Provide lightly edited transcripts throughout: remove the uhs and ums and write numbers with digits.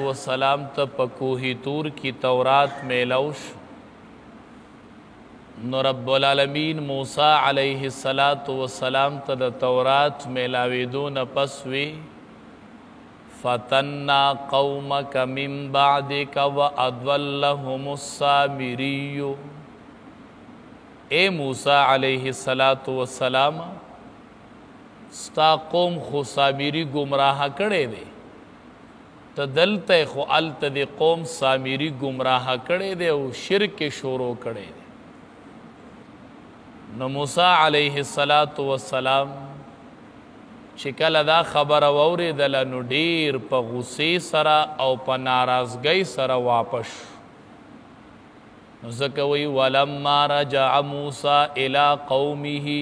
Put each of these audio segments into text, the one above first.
والسلام ته په کوه طور کی تورات میلوش نو رب العالمین موسی علیه السلام ته د تورات میلاویدو نه پس وی فتنا قومک من بعدک واضلهم السامری اے موسی علیه السلام ستا قوم خو سامری گمراه کړی دی ته دلته خو الته د قوم سامری گمراه کړی دی او شرک شروع کړی دی نو موسی علیه السلام چې کله دا خبره واورېدله نو ډېر په غصې سره او په ناراضګۍ سره واپس نو ځکه وایي ولما رجع موسی الی قومه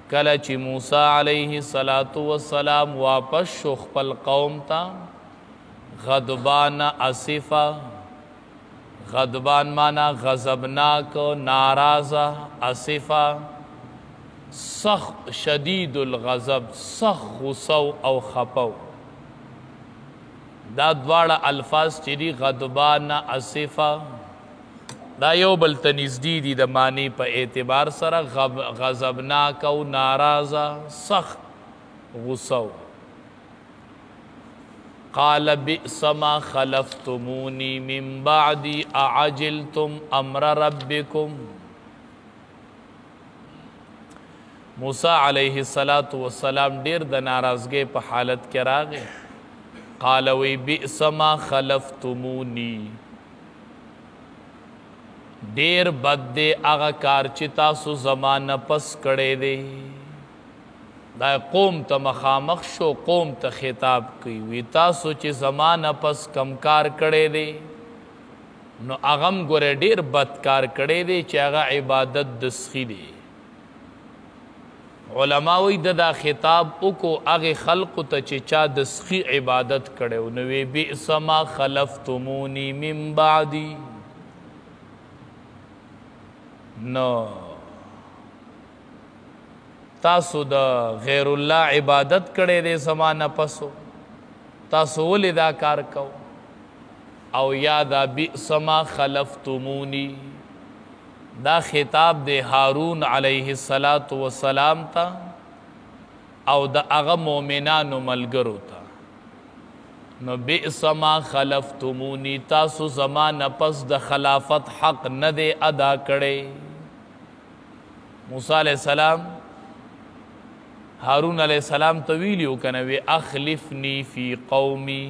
کله چې موسی علیه السلام واپس شو خپل قوم ته غضبان اسفا غضبان مانا غضبناک ناراضه اسفا سخت شدید الغضب سخت غصو او خپو دا دواړه الفاظ چې دي غضبان اسفا دا یو بل ته نږدې دي د معنی په اعتبار سره غضبناک او ناراضه سخت غصه قال بئس ما خلفتموني من بعدي اعجلتم امر ربكم موسی علیه السلام ډیر د ناراضګۍ په حالت کې راغی قال وی بئس ما خلفتموني ډیر بد دی هغه کار چې تاسو زمانه پس کړی دی دا قوم ته مخامخ شو قوم ته خطاب کوي وی تاسو چې زمانه پس کم کار کړی دی نو هغه هم ګوره ډیر بد کار کړی دی چې هغه عبادت د سخي دی علما وی دا خطاب وکړو هغې خلقو ته چې چا د سخي عبادت کړی نو وی بئس ما خلفتموني من بعدي نو تاسو د غیر الله عبادت کړی دی زمانه پسو تاسو ولې دا کار کو او یا دا بئس ما خلفتموني دا خطاب دی هارون علیه السلام ته او د هغه مؤمنانو ملګرو ته نو بئس ما خلفتموني تاسو زمانه پس د خلافت حق نه دی ادا کړی موسی علیہ السلام هارون علیہ السلام ته ویلي و کنه وی اخلفنی فی قومی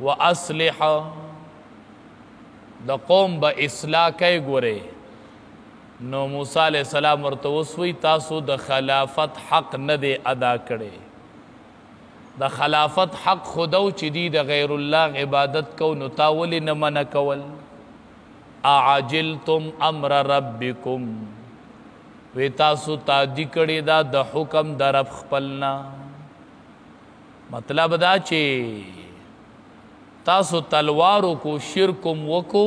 و اصلح د قوم به اصلاح کوي ګورې نو موسی علیہ السلام ورته وسوی تاسو د خلافت حق نه دی ادا کړی د خلافت حق خودو چې دی د غیر الله عبادت کو نو تا ولې نه منع کول اعجلتم امر ربکم وی تاسو تعدی کړی دا د حکم د رب خپلنا مطلب دا چې تاسو تلوارو کو شرکم وکو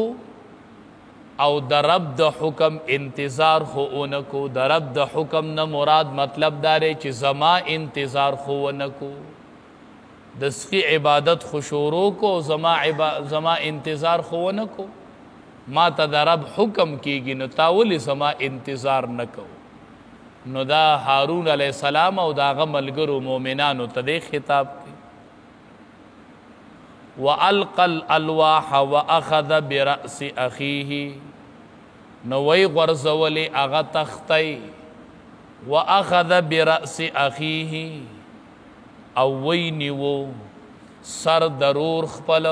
او د رب د حکم انتظار خو اونکو د رب د حکم نه مراد مطلب داره چې زما انتظار خو ونکو د سخی عبادت خو شروع کو زما انتظار خو ونکو ما ته د رب حکم کیږي نو تا ولې زما انتظار نکو نو دا هارون علیہ السلام او دا هغه ملګرو مؤمنانو ته دی خطاب کوي والقى الالواح واخذ براس اخيه نو وی غرزولې هغه تختی واخذ براس اخيه او وی نیو سر ضرور خپل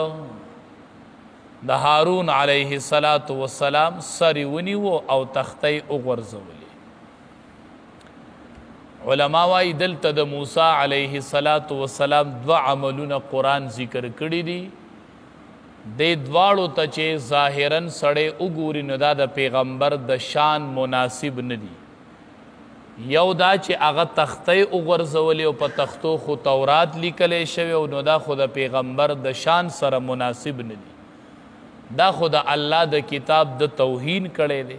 د هارون علیه السلام سری ونیو او تختی وغورځولې علما وایي دلته د موسی علیه السلام دوه عملونه قرآن ذکر کړي دي دې دواړو ته چې ظاهرا سړی وګوري نو دا د پیغمبر د شان مناسب نه دي یو دا چې هغه تختی وغورځولې او په تختو خو تورات لیکلی شوی او نو دا خو د پیغمبر د شان سره مناسب نه دي دا خود الله د کتاب د توهین کړي دي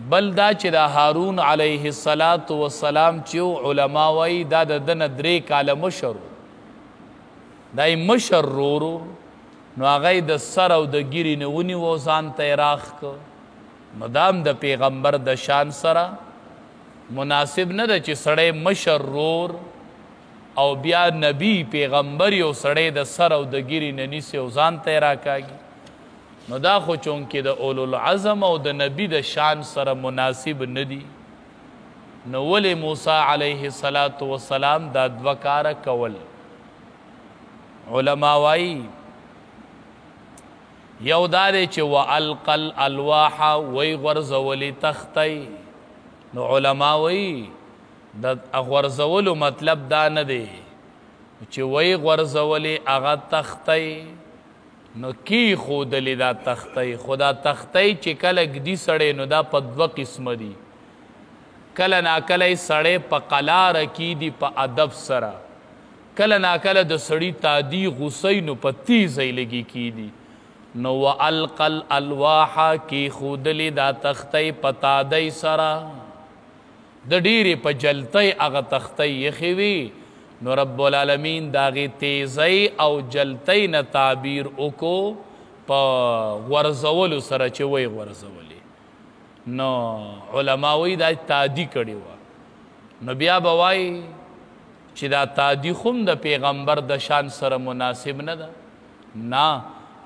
بل دا چې د هارون علیه السلام چې علما وایي دا د دنه 3 کاله مشر دای مشر رورو نو هغه د سر او د ګیرې نه ونیو ځان ته یې راخ که نو دام د پیغمبر د شان سره مناسب نه ده چې سړی مشر رور او بیا نبی پیغمبر یو سړی د سر او د ګیرې نه نیسي او ځان ته یې راکاږي نو دا خو چونکې د اولو العزم او د نبی د شان سره مناسب نه دي نو ولې موسی علیه السلام دا دوه کاره کول علما وایي یو دا دی چې والقى الالواح وی غورځولې تختی نو علما وایي د غورځولو مطلب دا نه دی چې وی غورځولې هغه تختی نو کی ښودلې دا تختی خو دا تختی چې کله ږدي سړی نو دا په دوه قسمه دي کله ناکله یې سړی په قلاره کیدي په ادب سره کله ناکله د سړي تادي غوسی نو په تیزی لګي کیدي نو والقى الالواح کی ښودلې دا تختی په تادی سره د ډیرې په جلتۍ هغه تختی یخې وي نو رب العالمین د هغې تیزۍ او جلتۍ نه تعبیر وکړو په غورځولو سره چې وی غورځولې نو علما وایي دا تادي کړې وه نو بیا به وایي چې دا تادي خو هم د پیغمبر د شان سره مناسب نه ده نه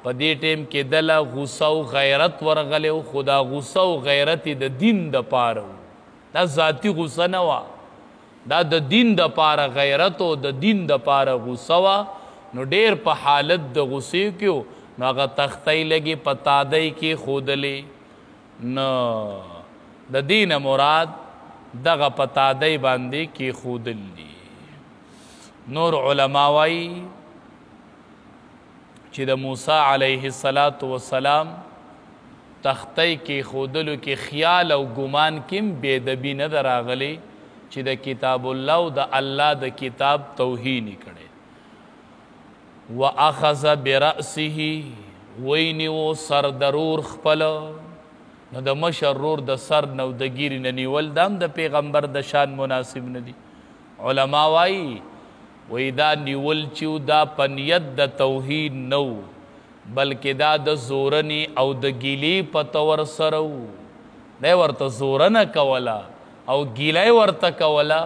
په دې ټیم کې دله غوسه او غیرت ورغلی و خو دا غوسه او غیرت یې د دین دپاره و دا ذاتی غوسه نه وه دا د دین دپاره غیرت او د دین دپاره غوسه وه نو ډېر په حالت د غوسې کې و نو هغه تختی لګې په تادۍ کې ښودلې نو د دې نه مراد دغه په تادۍ باندې کېښودل دي نور علما وایي چې د موسی علیه السلام تختی کېښودلو کې خیال او ګمان کې هم بېدبي نه ده راغلی چې د کتاب الله او د الله د کتاب توهین یې کړی واخذ برأسه وینیو سر درور خپل نو د مشر رور د سر نه او د ګیرې نه نیول دا هم د پیغمبر د شان مناسب نه دي علما وایي وی دا نیول چې دا په نیت د توحید نه و بلکې دا د زورنې او د ګیلې په طور سره و دی ورته زورنه کوله او ګیله ورته کوله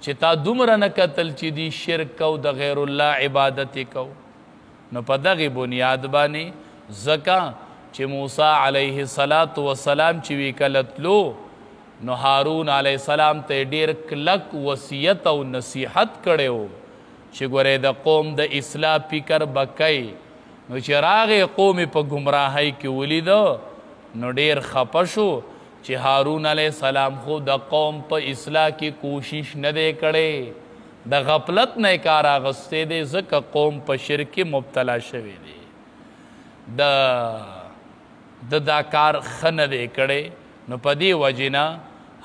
چې تا دومره نه کتل چې دی شرک کو د غیر الله عبادت کو نو په دغې بنیاد باندې ځکه چې موسی علیه السلام چې وی کله تلو نو هارون علیه السلام ته ډېر کلک وصیت او نصیحت کړی و چې ګورې د قوم د اصلاح فکر به کوي نو چې راغې قوم په ګمراهۍ کې ولیده نو ډېر خفه شو چې هارون علیه السلام خو د قوم په اصلاح کې کوشش نه دی کړی د غفلت نه یې کار اخیستی دی ځکه قوم په شرک کې مبتلا شوی دی د دا کار ښه نه دی کړی نو په دې وجې نه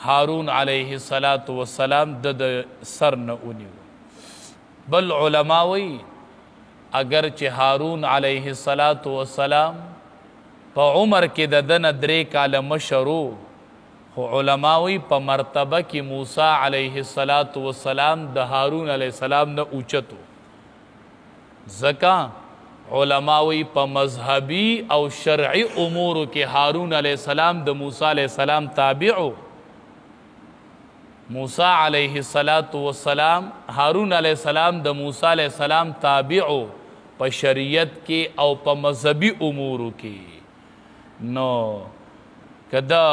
هارون علیه السلام د سر نه ونیو بل علما وایي اگر چې هارون علیه السلام په عمر کې د ده نه 3 کاله مشر و خو علما وایي په مرتبه کې موسی علیه السلام د هارون علیه السلام نه اوچت و ځکه علما وایي په مذهبي او شرعي امورو کې هارون علیه السلام د موسی علیه السلام تابع و موسی علیه السلام هارون علیه السلام د موسی علیه السلام تابع په شریعت کې او په مذهبي امورو کې نو که دا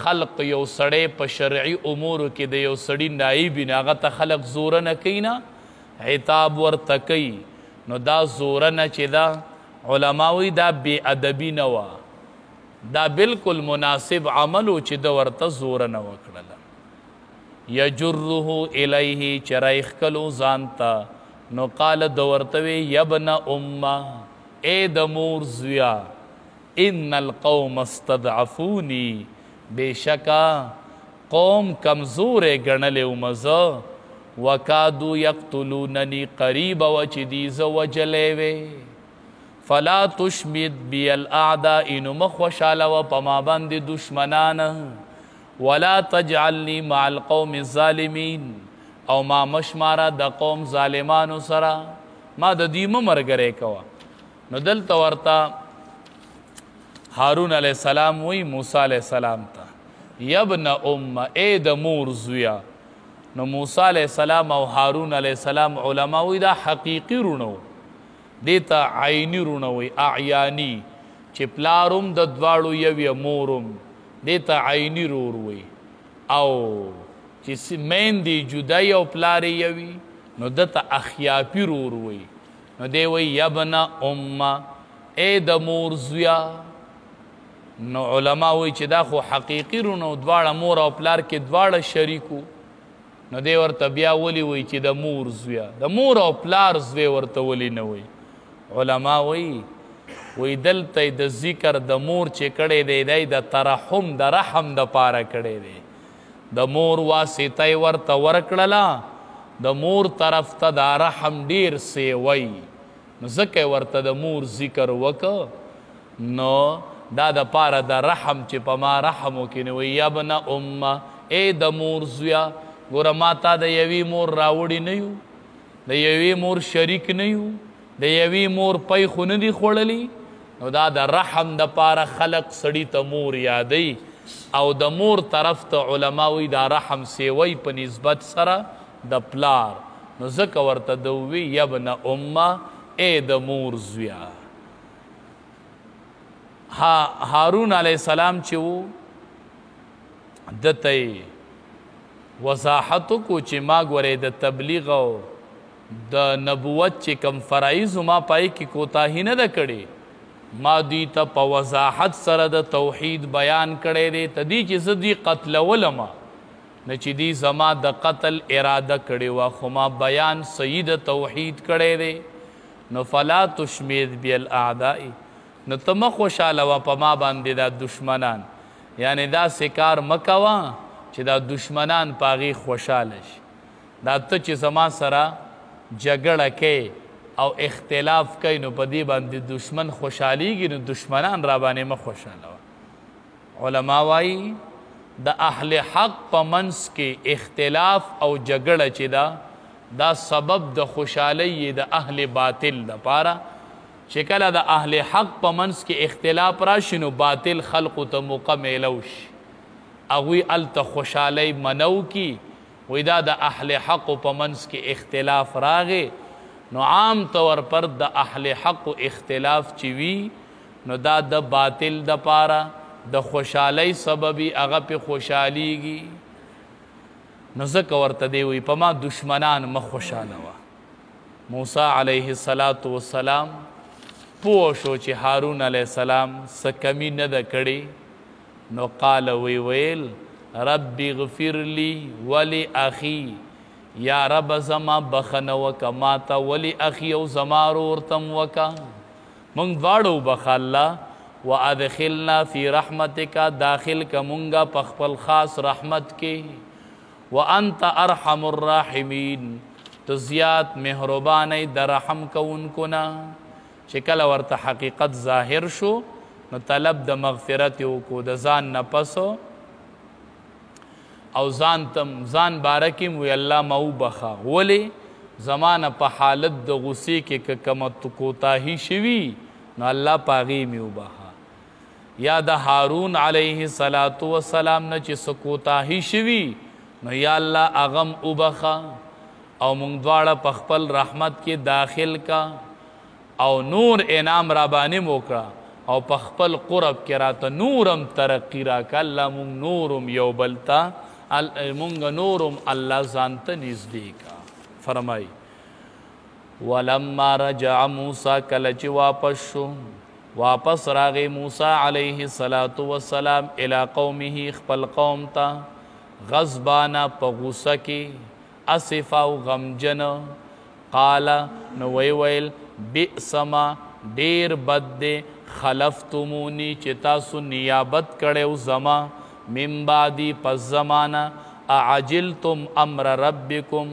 خلق یو سړی په شرعي امورو کې د یو سړي نایب وي نو هغه ته خلق زوره نه کوي نه عتاب ورته کوي نو دا زوره نه چې دا علما وایي دا بې ادبي نه وه دا بالکل مناسب عمل و چې ده ورته زوره نه وکړله یجره الیه چې راایښکلو ځان ته نو قال ده ورته وی یبن امه ای د مور زویا ان القوم استضعفوني بېشکه قوم کمزورې ګڼلی وم زه وکادو یقتلونني قریبه وه چې دي زه وجلی وې فلا تشمت بی الاعداء نو مه خوشحالوه په ما باندې دشمنان ولا تجعلني مع القوم الظالمین او ما مشماره د قوم ظالمانو سره ما د دوی مه مرګری کوه. نو دلته ورته هارون علیه السلام وی موسی علیه السلام ته یبن ای د مور زویا. نو موسی علیه السلام او هارون علیه السلام علما وی دا حقیقي رونه و، دې ته عیني رونه وی، اعیاني، چې پلارم د دواړو یو یې مورم، دې ته عیني رور وی. او چې میندې جدای او پلار یې یوي نو ده ته اخیاپي رور وی. نو دی وی یبن ای د مور زویا. نو علما وی چې دا خو حقیقي رونه و، دواړه مور او پلار کې دواړه شریکو. نو دی ورته بیا ولی وی چې د مور زویا، د مور او پلار زوی ورته ولی نه وی. علما وی دلته د ذکر د مور چې کړی دی دی د ترحم د رحم د پاره کړی دی. د مور واسطه یې ورته ورکړله، د مور طرف ته دا رحم ډیر سیوی، نو ځکه یې ورته د مور ذکر وکړه. نو دا د پاره د رحم چې په ما رحم وکړي. نو وی یبن ای د مور زویا، ګوره ما تا د یوې مور راوړي نه یو، د یوې مور شریک نه یو، د یوې مور پی خو نه دي خوړلی. نو دا د رحم د پاره خلق سړي ته مور یادی، او د مور طرف ته علما وی دا رحم سیوی په نسبت سره د پلار. نو ځکه ورته د وی یبن ای د مور زویا. هارون علیه السلام چې و دته وضاحت کو چې ما ګورې د تبلیغ او د نبوت چې کم فرایض ما پای کې کوتاهی نه ده کړې، ما دوی ته په وضاحت سره د توحید بیان کړی دی. ته دی چې زه دوی قتلولم نه چې دی زما د قتل اراده کړې وه، خو ما بیان صحیح د توحید کړی دی. نو فلا تشمید بی الاعداء، نو ته مه خوشحاله وه په ما باندې دا دشمنان، یعنی داسې کار مه کوه چې دا دشمنان په هغې خوشحاله شي. دا ته چې زما سره جګړه کوي او اختلاف کوي نو په دې باندې دشمن خوشحالیږي، نو دشمنان را باندې مه خوشحاله وه. علما وایي د اهل حق په منځ کې اختلاف او جګړه چې دا سبب د خوشحالۍ د اهل باطل دپاره. چې کله د اهل حق په منځ کې اختلاف راشي نو باطل خلقو ته موقع میلو شي، هغوی هلته خوشحالۍ منو کی. وی دا د اهل حق په منځ کې اختلاف راغی نو عام طور پر د اهل حق اختلاف چې وي نو دا د باطل دپاره د خوشحالۍ سببي، هغه پې خوشحالیږي. نو ځکه ورته دی وی په ما دشمنان مه خوشحاله وه. موسی علیه السلام پوه شو چې هارون علیه السلام څه کمی نه ده کړې. نو قال ویل رب اغفر لی ولی اخی، یا رب زما بخنه وکه ما ته، ولی اخی او زما ورور تم وکه، مونږ دواړو بخه الله. وادخلنا فی رحمتک، داخل که مونږه په خپل خاص رحمت کې. وانت ارحم الراحمین، تو زیات مهربانی د رحم کوونکو نه. چې کله ورته حقیقت ظاهر شو نو طلب د مغفرت وکړو د ځان نه پسو، او ځان باره کې وی الله ما وبخه. ولې زمانه په حالت د غصې کې که کومه کوتاهي شوي نو الله په هغې مې وبخه. یا د هارون علیه السلام نه چې څه کوتاهي شوي نو یا الله هغه م وبخه، او موږ دواړه په خپل رحمت کې داخل کا، او نور انعام را باندې موکړه، او په خپل قرب کې راته نورم ترقی راکړه. الله مونږ نورم یو بل ته مونږ نورم الله ځان ته نږدې کا. فرمایي ولما رجع موسی، کله چې واپس راغی موسی علیه السلام الی قومه، خپل قوم ته، غضبانه په غوسه کې، اسفه او غمجن. قال نو ویل بئس ما، ډیر بد دی، خلفتمونی چې تاسو نیابت کړی زما، من بعدی پس زمانه، اعجلتم امر ربکم،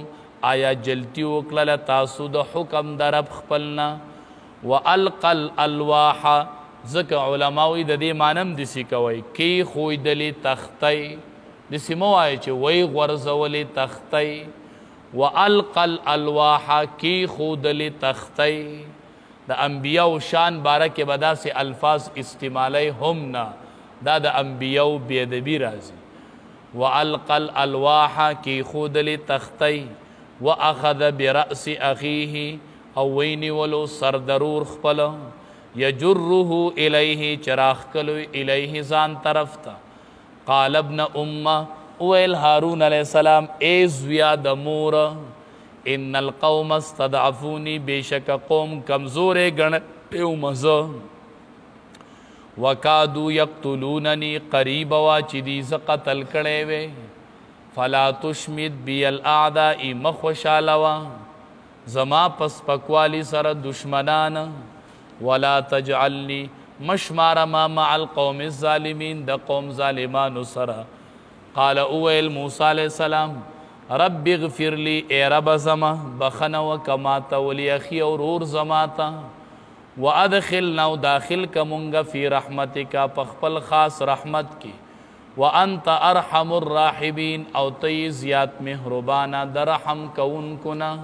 آیا جلتی وکړله تاسو د حکم د رب خپلنا. والقى الالواح، ځکه علما وایي د دې معنی هم داسې کوئ کیښودلې تختۍ، داسې مه وایئ چې وی غورځولې تختۍ. وَأَلْقَ الْأَلْوَاحَ کی خودل تختی دا انبیاء شان بارک بدا سے الفاظ استعمالی همنا دا دا انبیاء بیدبی رازی وَأَلْقَ الْأَلْوَاحَ کی خودل تختی وَأَخَذَ بِرَأْسِ أَخِيهِ او وینی ولو سردرور خپل یجرہو الیہ چراخ کلو الیہ زان طرف تا قال ابن امہ اویل ہارون علیہ السلام ایزویا دمور ان القوم استضعفونی بے شک قوم کمزور گنٹیو مزا وکادو یقتلوننی قریب واچی دیز قتل کڑے وے فلا تشمد بی الاعدائی مخوشالوا زما پس پکوالی سر دشمنان ولا تجعلنی مشمار ما مع القوم الظالمین دا قوم ظالمان سر قال اویل موسیٰ علیہ السلام رب اغفر لی اے رب زما بخنو کماتا ولی اخی اور زماتا وادخلنا داخل کمونگا فی رحمتکا پخپل خاص رحمت کی وانت ارحم الراحمین او تی زیاد محربانا درحم کون کنا